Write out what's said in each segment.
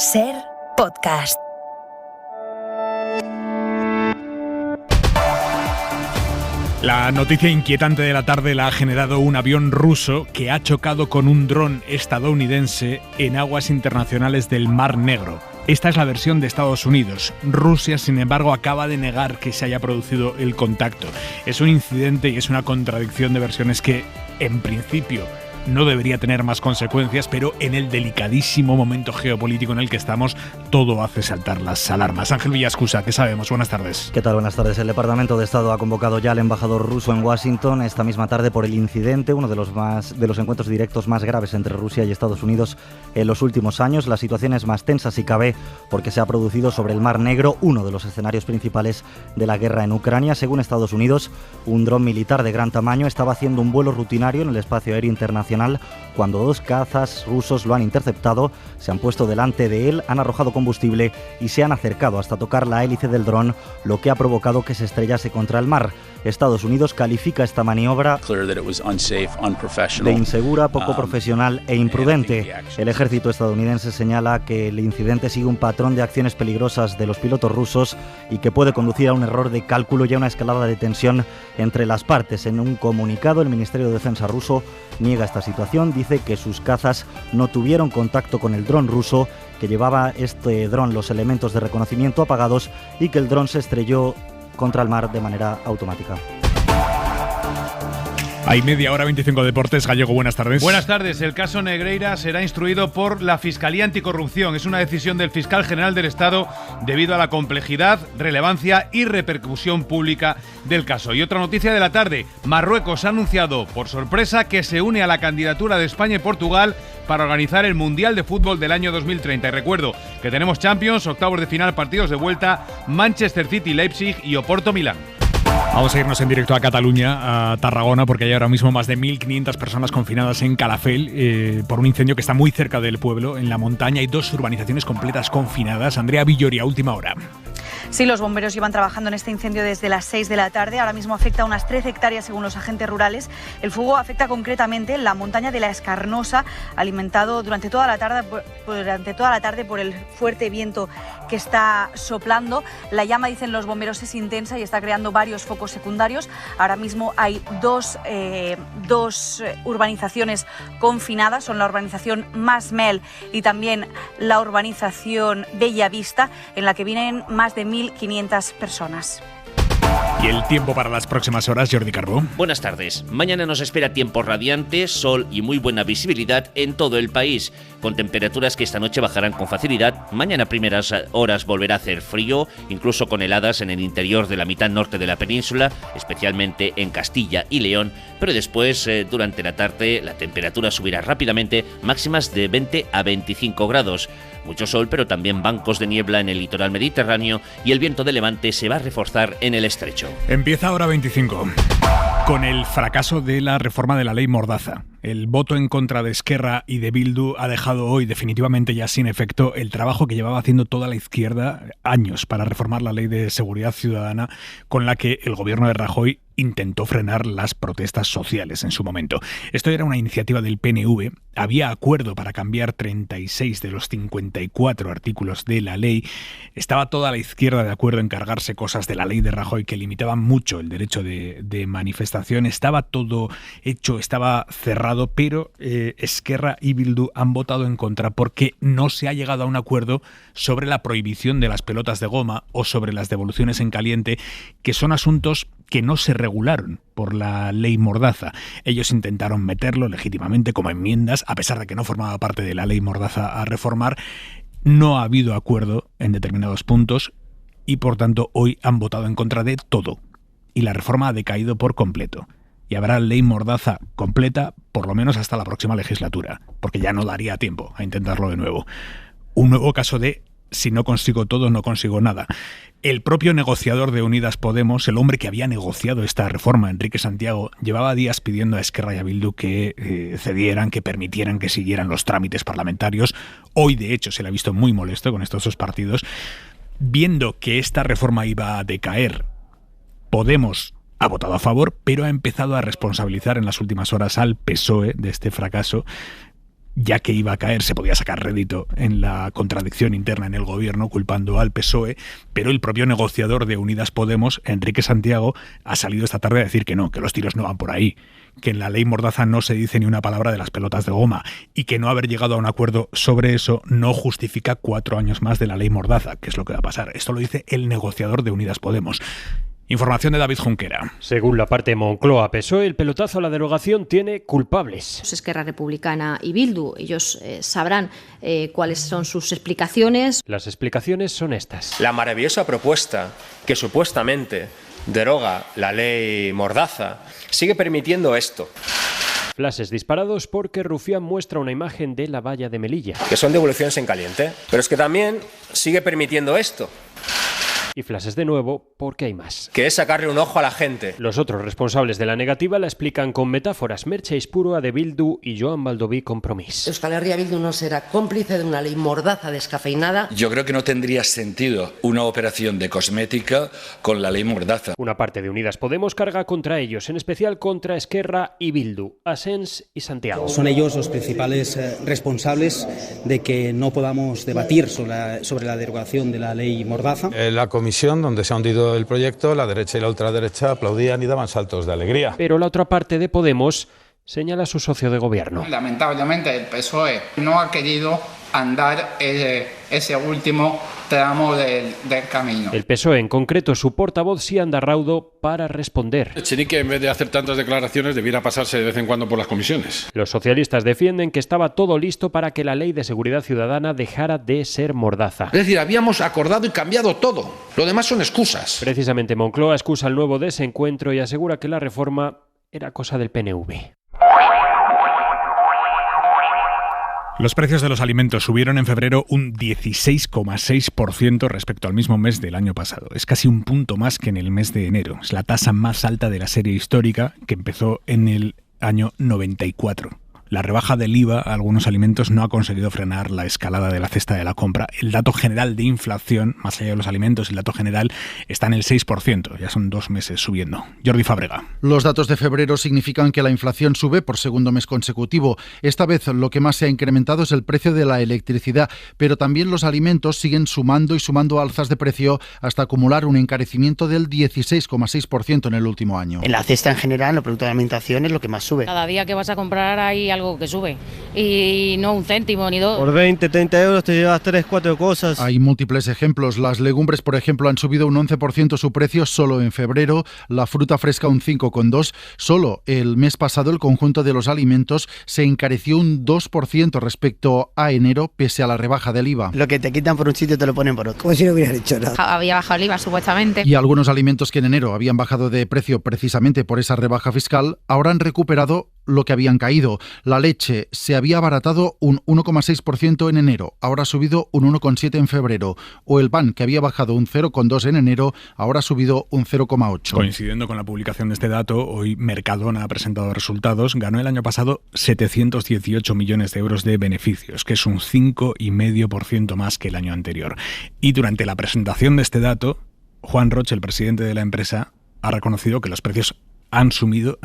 SER Podcast. La noticia inquietante de la tarde la ha generado un avión ruso que ha chocado con un dron estadounidense en aguas internacionales del Mar Negro. Esta es la versión de Estados Unidos. Rusia, sin embargo, acaba de negar que se haya producido el contacto. Es un incidente y es una contradicción de versiones que, en principio, no debería tener más consecuencias, pero en el delicadísimo momento geopolítico en el que estamos, todo hace saltar las alarmas. Ángel Villascusa, ¿qué sabemos? Buenas tardes. ¿Qué tal? Buenas tardes. El Departamento de Estado ha convocado ya al embajador ruso en Washington esta misma tarde por el incidente, uno de los encuentros directos más graves entre Rusia y Estados Unidos en los últimos años. La situación es más tensa si cabe porque se ha producido sobre el Mar Negro, uno de los escenarios principales de la guerra en Ucrania. Según Estados Unidos, un dron militar de gran tamaño estaba haciendo un vuelo rutinario en el espacio aéreo internacional cuando dos cazas rusos lo han interceptado, se han puesto delante de él, han arrojado combustible y se han acercado hasta tocar la hélice del dron, lo que ha provocado que se estrellase contra el mar. Estados Unidos califica esta maniobra de insegura, poco profesional e imprudente. El ejército estadounidense señala que el incidente sigue un patrón de acciones peligrosas de los pilotos rusos y que puede conducir a un error de cálculo y a una escalada de tensión entre las partes. En un comunicado, el Ministerio de Defensa ruso niega esta situación, dice que sus cazas no tuvieron contacto con el dron ruso, que llevaba este dron los elementos de reconocimiento apagados y que el dron se estrelló contra el mar de manera automática. Hay media hora, 25 Deportes. Gallego, buenas tardes. Buenas tardes. El caso Negreira será instruido por la Fiscalía Anticorrupción. Es una decisión del fiscal general del Estado debido a la complejidad, relevancia y repercusión pública del caso. Y otra noticia de la tarde. Marruecos ha anunciado por sorpresa que se une a la candidatura de España y Portugal para organizar el Mundial de Fútbol del año 2030. Y recuerdo que tenemos Champions, octavos de final, partidos de vuelta, Manchester City, Leipzig y Oporto, Milán. Vamos a irnos en directo a Cataluña, a Tarragona, porque hay ahora mismo más de 1.500 personas confinadas en Calafell por un incendio que está muy cerca del pueblo, en la montaña. Hay 2 urbanizaciones completas confinadas. Andrea Villoria, última hora. Sí, los bomberos llevan trabajando en este incendio desde las 6 de la tarde. Ahora mismo afecta a unas 13 hectáreas según los agentes rurales. El fuego afecta concretamente la montaña de la Escarnosa, alimentado durante toda la tarde por el fuerte viento que está soplando. La llama, dicen los bomberos, es intensa y está creando varios focos secundarios. Ahora mismo hay dos urbanizaciones confinadas. Son la urbanización Masmel y también la urbanización Bellavista, en la que vienen más de 1.500 personas. Y el tiempo para las próximas horas, Jordi Carbó. Buenas tardes. Mañana nos espera tiempo radiante, sol y muy buena visibilidad en todo el país, con temperaturas que esta noche bajarán con facilidad. Mañana a primeras horas volverá a hacer frío, incluso con heladas en el interior de la mitad norte de la península, especialmente en Castilla y León, pero después, durante la tarde, la temperatura subirá rápidamente, máximas de 20 a 25 grados. Mucho sol, pero también bancos de niebla en el litoral mediterráneo y el viento de levante se va a reforzar en el estrecho. Empieza ahora 25. Con el fracaso de la reforma de la ley Mordaza. El voto en contra de Esquerra y de Bildu ha dejado hoy definitivamente ya sin efecto el trabajo que llevaba haciendo toda la izquierda años para reformar la ley de seguridad ciudadana, con la que el gobierno de Rajoy intentó frenar las protestas sociales en su momento. Esto era una iniciativa del PNV, había acuerdo para cambiar 36 de los 54 artículos de la ley, estaba toda la izquierda de acuerdo en cargarse cosas de la ley de Rajoy que limitaban mucho el derecho de manifestación, estaba todo hecho, estaba cerrado, pero Esquerra y Bildu han votado en contra porque no se ha llegado a un acuerdo sobre la prohibición de las pelotas de goma o sobre las devoluciones en caliente, que son asuntos que no se regularon por la ley Mordaza. Ellos intentaron meterlo legítimamente como enmiendas, a pesar de que no formaba parte de la ley Mordaza a reformar. No ha habido acuerdo en determinados puntos y, por tanto, hoy han votado en contra de todo. Y la reforma ha decaído por completo. Y habrá ley Mordaza completa, por lo menos hasta la próxima legislatura, porque ya no daría tiempo a intentarlo de nuevo. Un nuevo caso de si no consigo todo, no consigo nada. El propio negociador de Unidas Podemos, el hombre que había negociado esta reforma, Enrique Santiago, llevaba días pidiendo a Esquerra y a Bildu que cedieran, que permitieran que siguieran los trámites parlamentarios. Hoy, de hecho, se le ha visto muy molesto con estos 2 partidos. Viendo que esta reforma iba a decaer, Podemos ha votado a favor, pero ha empezado a responsabilizar en las últimas horas al PSOE de este fracaso. ya que iba a caer, se podía sacar rédito en la contradicción interna en el gobierno culpando al PSOE, pero el propio negociador de Unidas Podemos, Enrique Santiago, ha salido esta tarde a decir que no, que los tiros no van por ahí, que en la ley Mordaza no se dice ni una palabra de las pelotas de goma y que no haber llegado a un acuerdo sobre eso no justifica 4 años más de la ley Mordaza, que es lo que va a pasar. Esto lo dice el negociador de Unidas Podemos. Información de David Junquera. Según la parte Moncloa-PSOE, el pelotazo a la derogación tiene culpables. Esquerra Republicana y Bildu. Ellos sabrán cuáles son sus explicaciones. Las explicaciones son estas. La maravillosa propuesta que supuestamente deroga la ley Mordaza sigue permitiendo esto. Flashes disparados porque Rufián muestra una imagen de la valla de Melilla. Que son devoluciones en caliente. Pero es que también sigue permitiendo esto. Y flashes de nuevo porque hay más. Que es sacarle un ojo a la gente. Los otros responsables de la negativa la explican con metáforas. Merche Ispurua de Bildu y Joan Baldoví Compromís. Euskal Herria Bildu no será cómplice de una ley Mordaza descafeinada. Yo creo que no tendría sentido una operación de cosmética con la ley Mordaza. Una parte de Unidas Podemos carga contra ellos, en especial contra Esquerra y Bildu, Asens y Santiago. Son ellos los principales responsables de que no podamos debatir sobre la derogación de la ley Mordaza. La comisión donde se ha hundido el proyecto, la derecha y la ultraderecha aplaudían y daban saltos de alegría. Pero la otra parte de Podemos señala a su socio de gobierno. Lamentablemente el PSOE no ha querido andar ese último tramo del camino. El PSOE, en concreto su portavoz, sí anda raudo para responder. Echenique, en vez de hacer tantas declaraciones, debiera pasarse de vez en cuando por las comisiones. Los socialistas defienden que estaba todo listo para que la ley de seguridad ciudadana dejara de ser Mordaza. Es decir, habíamos acordado y cambiado todo. Lo demás son excusas. Precisamente Moncloa excusa el nuevo desencuentro y asegura que la reforma era cosa del PNV. Los precios de los alimentos subieron en febrero un 16,6% respecto al mismo mes del año pasado. Es casi un punto más que en el mes de enero. Es la tasa más alta de la serie histórica, que empezó en el año 94. La rebaja del IVA a algunos alimentos no ha conseguido frenar la escalada de la cesta de la compra. El dato general de inflación, más allá de los alimentos, el dato general está en el 6%. Ya son 2 meses subiendo. Jordi Fábrega. Los datos de febrero significan que la inflación sube por segundo mes consecutivo. Esta vez lo que más se ha incrementado es el precio de la electricidad, pero también los alimentos siguen sumando y sumando alzas de precio hasta acumular un encarecimiento del 16,6% en el último año. En la cesta en general, en los productos de alimentación es lo que más sube. Cada día que vas a comprar hay algo que sube y no un céntimo ni 2. Por 20, 30 euros te llevas 3, 4 cosas. Hay múltiples ejemplos. Las legumbres, por ejemplo, han subido un 11% su precio solo en febrero, la fruta fresca un 5,2%. Solo el mes pasado el conjunto de los alimentos se encareció un 2% respecto a enero, pese a la rebaja del IVA. Lo que te quitan por un sitio te lo ponen por otro. Como si no hubieran hecho nada. Había bajado el IVA supuestamente. Y algunos alimentos que en enero habían bajado de precio precisamente por esa rebaja fiscal, ahora han recuperado lo que habían caído. La leche se había abaratado un 1,6% en enero, ahora ha subido un 1,7% en febrero. O el pan, que había bajado un 0,2% en enero, ahora ha subido un 0,8%. Coincidiendo con la publicación de este dato, hoy Mercadona ha presentado resultados. Ganó el año pasado 718 millones de euros de beneficios, que es un 5,5% más que el año anterior. Y durante la presentación de este dato, Juan Roch, el presidente de la empresa, ha reconocido que los precios han subido,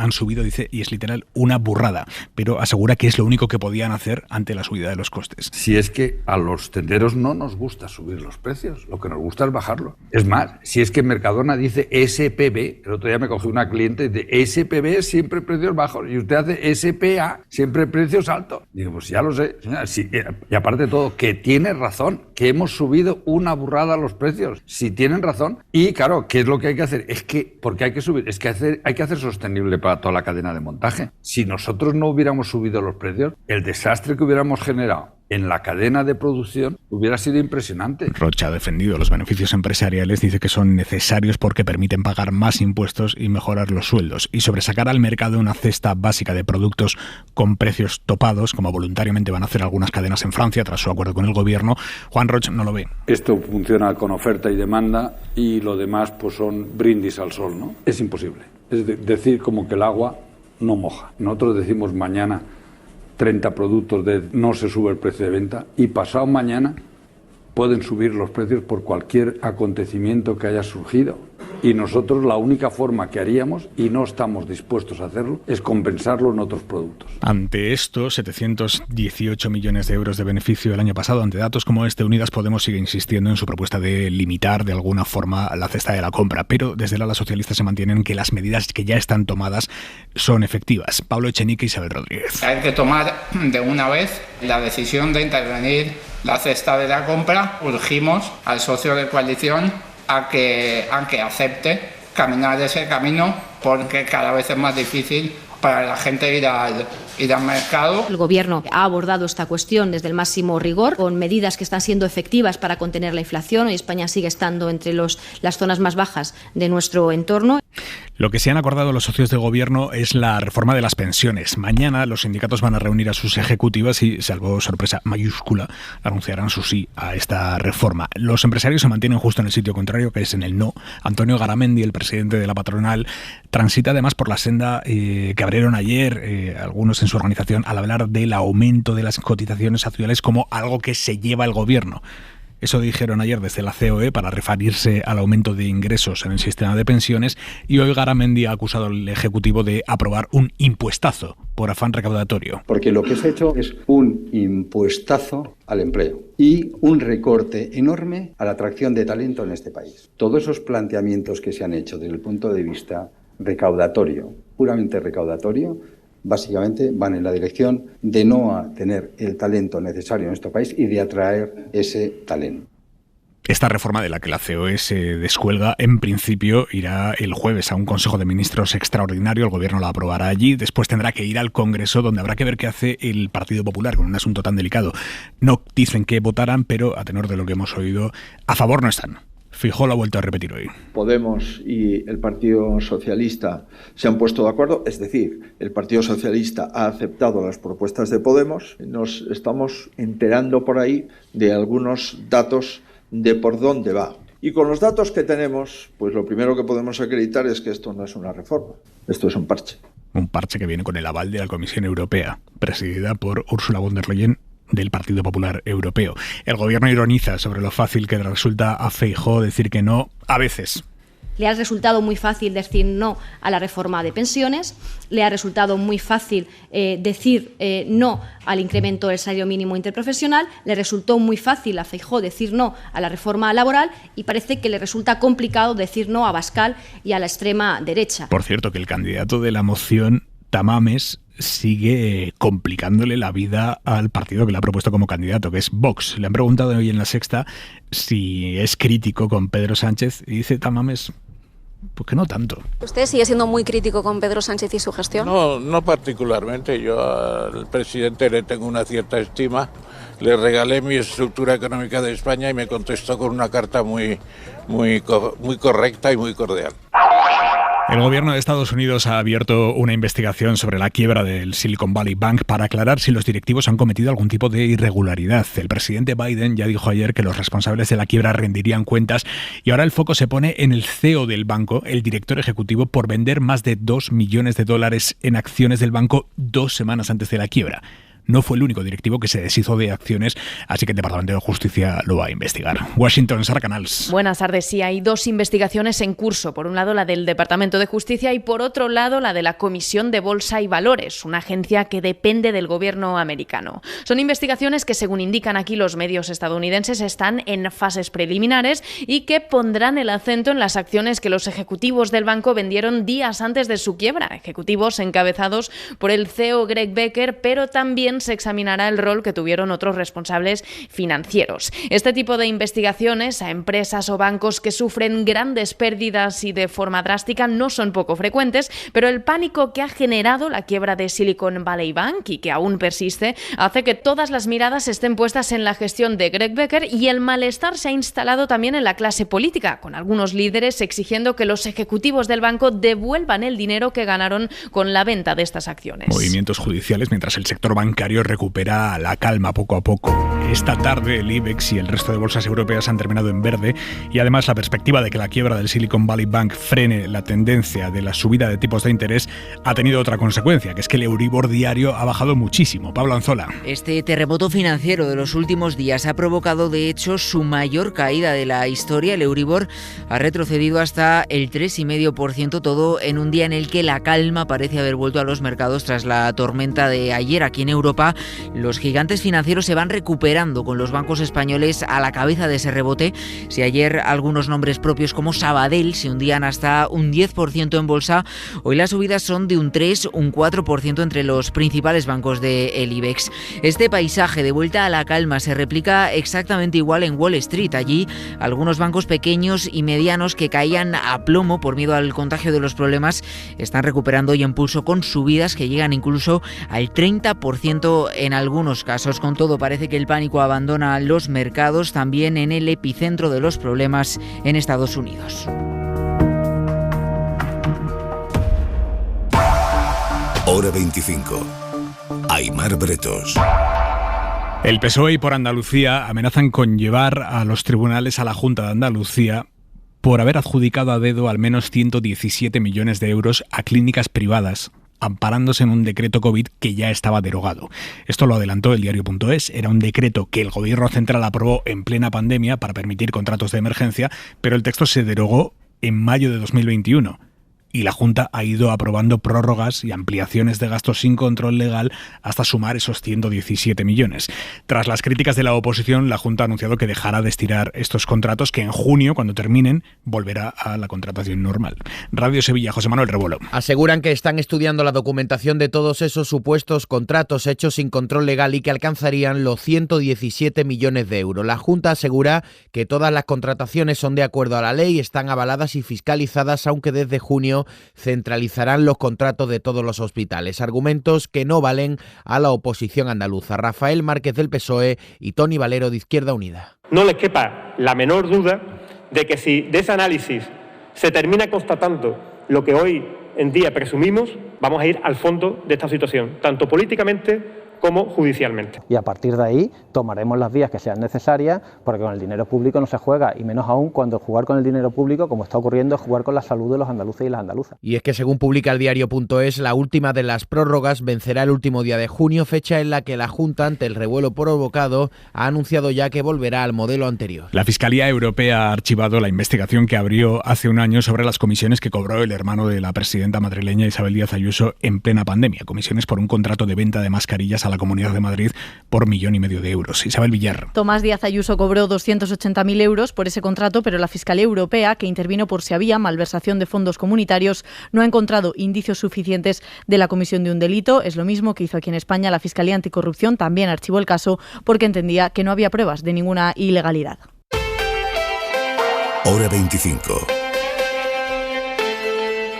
dice, y es literal una burrada, pero asegura que es lo único que podían hacer ante la subida de los costes. Si es que a los tenderos no nos gusta subir los precios, lo que nos gusta es bajarlo. Es más, si es que Mercadona dice SPB, el otro día me cogió una cliente y dice SPB siempre precios bajos y usted hace SPA siempre precios altos. Digo, pues ya lo sé, señora, sí, y aparte de todo, que tiene razón, que hemos subido una burrada los precios, si tienen razón. Y claro, ¿qué es lo que hay que hacer? Es que, ¿por qué hay que subir? Es que hay que hacer sostenible para toda la cadena de montaje. Si nosotros no hubiéramos subido los precios, el desastre que hubiéramos generado en la cadena de producción hubiera sido impresionante. Rocha ha defendido los beneficios empresariales, dice que son necesarios porque permiten pagar más impuestos y mejorar los sueldos. Y sobre sacar al mercado una cesta básica de productos con precios topados, como voluntariamente van a hacer algunas cadenas en Francia tras su acuerdo con el gobierno, Juan Roch no lo ve. Esto funciona con oferta y demanda y lo demás pues son brindis al sol, ¿no? Es imposible. Es decir, como que el agua no moja. Nosotros decimos mañana 30 productos no se sube el precio de venta y pasado mañana pueden subir los precios por cualquier acontecimiento que haya surgido. Y nosotros la única forma que haríamos, y no estamos dispuestos a hacerlo, es compensarlo en otros productos. Ante esto, 718 millones de euros de beneficio el año pasado. Ante datos como este, Unidas Podemos sigue insistiendo en su propuesta de limitar de alguna forma la cesta de la compra, pero desde el ala socialista se mantienen que las medidas que ya están tomadas son efectivas. Pablo Echenique y Isabel Rodríguez. Hay que tomar de una vez la decisión de intervenir la cesta de la compra. Urgimos al socio de coalición a que acepte caminar ese camino, porque cada vez es más difícil para la gente ir al mercado. El Gobierno ha abordado esta cuestión desde el máximo rigor, con medidas que están siendo efectivas para contener la inflación. Hoy España sigue estando entre las zonas más bajas de nuestro entorno. Lo que se han acordado los socios de Gobierno es la reforma de las pensiones. Mañana los sindicatos van a reunir a sus ejecutivas y, salvo sorpresa mayúscula, anunciarán su sí a esta reforma. Los empresarios se mantienen justo en el sitio contrario, que es en el no. Antonio Garamendi, el presidente de la patronal, transita además por la senda que abrieron ayer algunos en su organización al hablar del aumento de las cotizaciones actuales como algo que se lleva el Gobierno. Eso dijeron ayer desde la COE para referirse al aumento de ingresos en el sistema de pensiones, y hoy Garamendi ha acusado al Ejecutivo de aprobar un impuestazo por afán recaudatorio. Porque lo que se ha hecho es un impuestazo al empleo y un recorte enorme a la atracción de talento en este país. Todos esos planteamientos que se han hecho desde el punto de vista recaudatorio, puramente recaudatorio, básicamente van en la dirección de no tener el talento necesario en nuestro país y de atraer ese talento. Esta reforma de la que la COE se descuelga, en principio, irá el jueves a un Consejo de Ministros extraordinario. El Gobierno la aprobará allí. Después tendrá que ir al Congreso, donde habrá que ver qué hace el Partido Popular con un asunto tan delicado. No dicen que votarán, pero a tenor de lo que hemos oído, a favor no están. Feijóo lo ha vuelto a repetir hoy. Podemos y el Partido Socialista se han puesto de acuerdo, es decir, el Partido Socialista ha aceptado las propuestas de Podemos. Nos estamos enterando por ahí de algunos datos de por dónde va. Y con los datos que tenemos, pues lo primero que podemos acreditar es que esto no es una reforma, esto es un parche. Un parche que viene con el aval de la Comisión Europea, presidida por Ursula von der Leyen, del Partido Popular Europeo. El Gobierno ironiza sobre lo fácil que le resulta a Feijóo decir que no a veces. Le ha resultado muy fácil decir no a la reforma de pensiones, le ha resultado muy fácil decir no al incremento del salario mínimo interprofesional, le resultó muy fácil a Feijóo decir no a la reforma laboral y parece que le resulta complicado decir no a Abascal y a la extrema derecha. Por cierto, que el candidato de la moción, Tamames, sigue complicándole la vida al partido que le ha propuesto como candidato, que es Vox. Le han preguntado hoy en La Sexta si es crítico con Pedro Sánchez y dice Tamames, pues que no tanto. ¿Usted sigue siendo muy crítico con Pedro Sánchez y su gestión? No particularmente. Yo al presidente le tengo una cierta estima. Le regalé mi estructura económica de España y me contestó con una carta muy correcta y muy cordial. El gobierno de Estados Unidos ha abierto una investigación sobre la quiebra del Silicon Valley Bank para aclarar si los directivos han cometido algún tipo de irregularidad. El presidente Biden ya dijo ayer que los responsables de la quiebra rendirían cuentas y ahora el foco se pone en el CEO del banco, el director ejecutivo, por vender más de $2 millones en acciones del banco 2 semanas antes de la quiebra. No fue el único directivo que se deshizo de acciones, así que el Departamento de Justicia lo va a investigar. Washington, Sara Canals. Buenas tardes. Sí, hay 2 investigaciones en curso. Por un lado, la del Departamento de Justicia y por otro lado, la de la Comisión de Bolsa y Valores, una agencia que depende del gobierno americano. Son investigaciones que, según indican aquí los medios estadounidenses, están en fases preliminares y que pondrán el acento en las acciones que los ejecutivos del banco vendieron días antes de su quiebra. Ejecutivos encabezados por el CEO Greg Becker, pero también se examinará el rol que tuvieron otros responsables financieros. Este tipo de investigaciones a empresas o bancos que sufren grandes pérdidas y de forma drástica no son poco frecuentes, pero el pánico que ha generado la quiebra de Silicon Valley Bank y que aún persiste hace que todas las miradas estén puestas en la gestión de Greg Becker y el malestar se ha instalado también en la clase política, con algunos líderes exigiendo que los ejecutivos del banco devuelvan el dinero que ganaron con la venta de estas acciones. Movimientos judiciales mientras el sector bancario recupera la calma poco a poco. Esta tarde el IBEX y el resto de bolsas europeas han terminado en verde y además la perspectiva de que la quiebra del Silicon Valley Bank frene la tendencia de la subida de tipos de interés ha tenido otra consecuencia, que es que el Euribor diario ha bajado muchísimo. Pablo Anzola. Este terremoto financiero de los últimos días ha provocado de hecho su mayor caída de la historia. El Euribor ha retrocedido hasta el 3,5%, todo en un día en el que la calma parece haber vuelto a los mercados tras la tormenta de ayer. Aquí en Europa los gigantes financieros se van recuperando, con los bancos españoles a la cabeza de ese rebote. Si ayer algunos nombres propios como Sabadell se hundían hasta un 10% en bolsa, hoy las subidas son de un 3, un 4% entre los principales bancos del IBEX. Este paisaje de vuelta a la calma se replica exactamente igual en Wall Street. Allí algunos bancos pequeños y medianos que caían a plomo por miedo al contagio de los problemas están recuperando hoy impulso con subidas que llegan incluso al 30% en algunos casos. Con todo, parece que el pánico abandona los mercados, también en el epicentro de los problemas en Estados Unidos. Hora 25. Aimar Bretos. El PSOE y por Andalucía amenazan con llevar a los tribunales a la Junta de Andalucía por haber adjudicado a dedo al menos 117 millones de euros a clínicas privadas, amparándose en un decreto COVID que ya estaba derogado. Esto lo adelantó el diario.es. Era un decreto que el gobierno central aprobó en plena pandemia para permitir contratos de emergencia, pero el texto se derogó en mayo de 2021. Y la Junta ha ido aprobando prórrogas y ampliaciones de gastos sin control legal hasta sumar esos 117 millones. Tras las críticas de la oposición, la Junta ha anunciado que dejará de estirar estos contratos, que en junio, cuando terminen, volverá a la contratación normal. Radio Sevilla, José Manuel Revuelo. Aseguran que están estudiando la documentación de todos esos supuestos contratos hechos sin control legal y que alcanzarían los 117 millones de euros. La Junta asegura que todas las contrataciones son de acuerdo a la ley, están avaladas y fiscalizadas, aunque desde junio centralizarán los contratos de todos los hospitales. Argumentos que no valen a la oposición andaluza. Rafael Márquez del PSOE y Toni Valero de Izquierda Unida. No les quepa la menor duda de que si de ese análisis se termina constatando lo que hoy en día presumimos, vamos a ir al fondo de esta situación, tanto políticamente como judicialmente. Y a partir de ahí tomaremos las vías que sean necesarias, porque con el dinero público no se juega, y menos aún cuando jugar con el dinero público, como está ocurriendo, es jugar con la salud de los andaluces y las andaluzas. Y es que según publica el diario.es, la última de las prórrogas vencerá el último día de junio, fecha en la que la Junta, ante el revuelo provocado, ha anunciado ya que volverá al modelo anterior. La Fiscalía Europea ha archivado la investigación que abrió hace un año sobre las comisiones que cobró el hermano de la presidenta madrileña Isabel Díaz Ayuso en plena pandemia. Comisiones por un contrato de venta de mascarillas a la Comunidad de Madrid por 1,5 millones de euros. Isabel Villar. Tomás Díaz Ayuso cobró 280.000 euros por ese contrato, pero la Fiscalía Europea, que intervino por si había malversación de fondos comunitarios, no ha encontrado indicios suficientes de la comisión de un delito. Es lo mismo que hizo aquí en España la Fiscalía Anticorrupción. También archivó el caso porque entendía que no había pruebas de ninguna ilegalidad. Hora 25.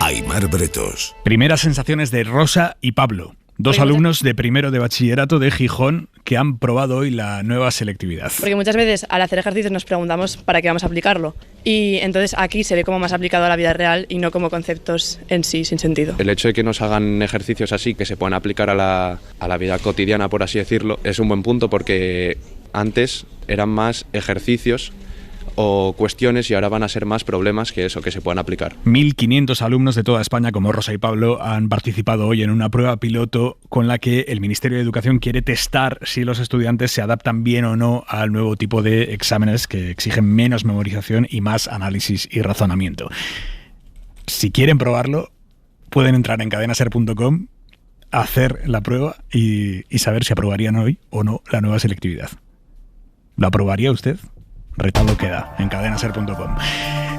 Aimar Bretos. Primeras sensaciones de Rosa y Pablo. Dos alumnos de primero de bachillerato de Gijón que han probado hoy la nueva selectividad. Porque muchas veces al hacer ejercicios nos preguntamos para qué vamos a aplicarlo. Y entonces aquí se ve como más aplicado a la vida real y no como conceptos en sí, sin sentido. El hecho de que nos hagan ejercicios así, que se puedan aplicar a la vida cotidiana, por así decirlo, es un buen punto, porque antes eran más ejercicios o cuestiones y ahora van a ser más problemas que eso, que se puedan aplicar. 1.500 alumnos de toda España, como Rosa y Pablo, han participado hoy en una prueba piloto con la que el Ministerio de Educación quiere testar si los estudiantes se adaptan bien o no al nuevo tipo de exámenes que exigen menos memorización y más análisis y razonamiento. Si quieren probarlo, pueden entrar en cadenaser.com, hacer la prueba y saber si aprobarían hoy o no la nueva selectividad. ¿Lo aprobaría usted? Retado queda en cadenaser.com.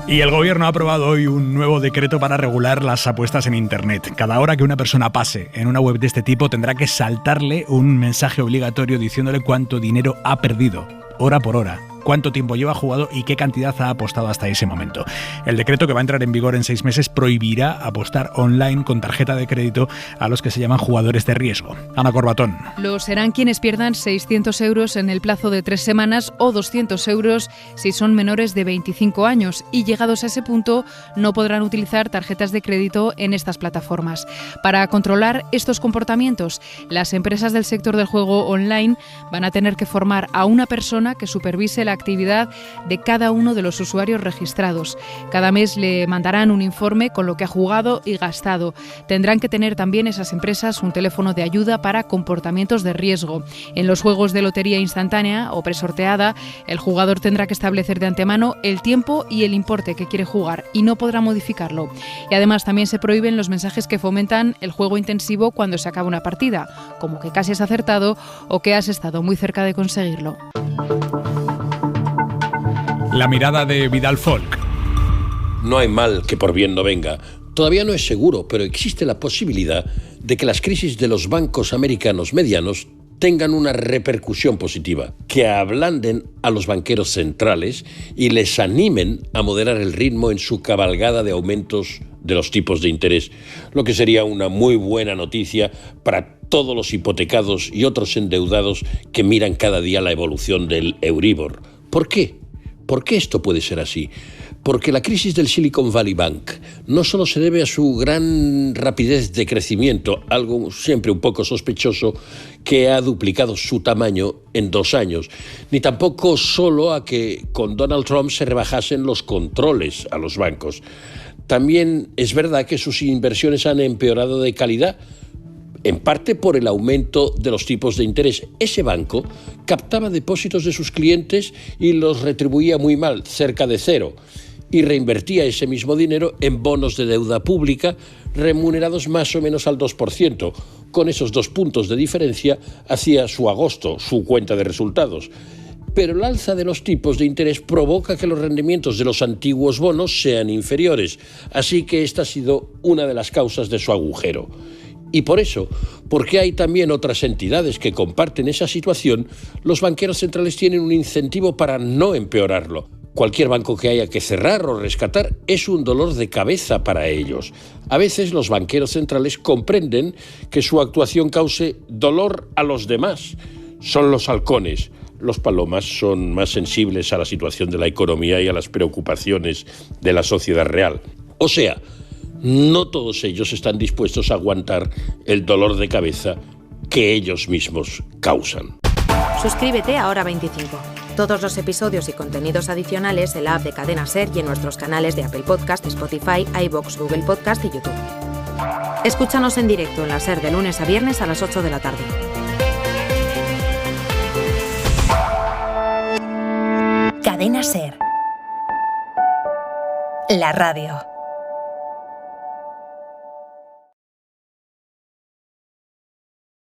Y el gobierno ha aprobado hoy un nuevo decreto para regular las apuestas en Internet. Cada hora que una persona pase en una web de este tipo tendrá que saltarle un mensaje obligatorio diciéndole cuánto dinero ha perdido, hora por hora, cuánto tiempo lleva jugado y qué cantidad ha apostado hasta ese momento. El decreto, que va a entrar en vigor en 6 meses, prohibirá apostar online con tarjeta de crédito a los que se llaman jugadores de riesgo. Ana Corbatón. Lo serán quienes pierdan 600 euros en el plazo de 3 semanas o 200 euros si son menores de 25 años y, llegados a ese punto, no podrán utilizar tarjetas de crédito en estas plataformas. Para controlar estos comportamientos, las empresas del sector del juego online van a tener que formar a una persona que supervise la actividad de cada uno de los usuarios registrados. Cada mes le mandarán un informe con lo que ha jugado y gastado. Tendrán que tener también esas empresas un teléfono de ayuda para comportamientos de riesgo. En los juegos de lotería instantánea o presorteada, el jugador tendrá que establecer de antemano el tiempo y el importe que quiere jugar y no podrá modificarlo. Y además también se prohíben los mensajes que fomentan el juego intensivo cuando se acaba una partida, como que casi has acertado o que has estado muy cerca de conseguirlo. La mirada de Vidal Folk. No hay mal que por bien no venga. Todavía no es seguro, pero existe la posibilidad de que las crisis de los bancos americanos medianos tengan una repercusión positiva, que ablanden a los banqueros centrales y les animen a moderar el ritmo en su cabalgada de aumentos de los tipos de interés, lo que sería una muy buena noticia para todos los hipotecados y otros endeudados que miran cada día la evolución del Euribor. ¿Por qué? ¿Por qué esto puede ser así? Porque la crisis del Silicon Valley Bank no solo se debe a su gran rapidez de crecimiento, algo siempre un poco sospechoso, que ha duplicado su tamaño en 2 años, ni tampoco solo a que con Donald Trump se rebajasen los controles a los bancos. También es verdad que sus inversiones han empeorado de calidad, en parte por el aumento de los tipos de interés. Ese banco captaba depósitos de sus clientes y los retribuía muy mal, cerca de cero, y reinvertía ese mismo dinero en bonos de deuda pública remunerados más o menos al 2%. Con esos 2 puntos de diferencia hacía su agosto, su cuenta de resultados. Pero el alza de los tipos de interés provoca que los rendimientos de los antiguos bonos sean inferiores, así que esta ha sido una de las causas de su agujero. Y por eso, porque hay también otras entidades que comparten esa situación, los banqueros centrales tienen un incentivo para no empeorarlo. Cualquier banco que haya que cerrar o rescatar es un dolor de cabeza para ellos. A veces los banqueros centrales comprenden que su actuación cause dolor a los demás. Son los halcones. Los palomas son más sensibles a la situación de la economía y a las preocupaciones de la sociedad real. O sea, no todos ellos están dispuestos a aguantar el dolor de cabeza que ellos mismos causan. Suscríbete a Hora 25. Todos los episodios y contenidos adicionales en la app de Cadena SER y en nuestros canales de Apple Podcast, Spotify, iVoox, Google Podcast y YouTube. Escúchanos en directo en la SER de lunes a viernes a las 8 de la tarde. Cadena SER. La radio.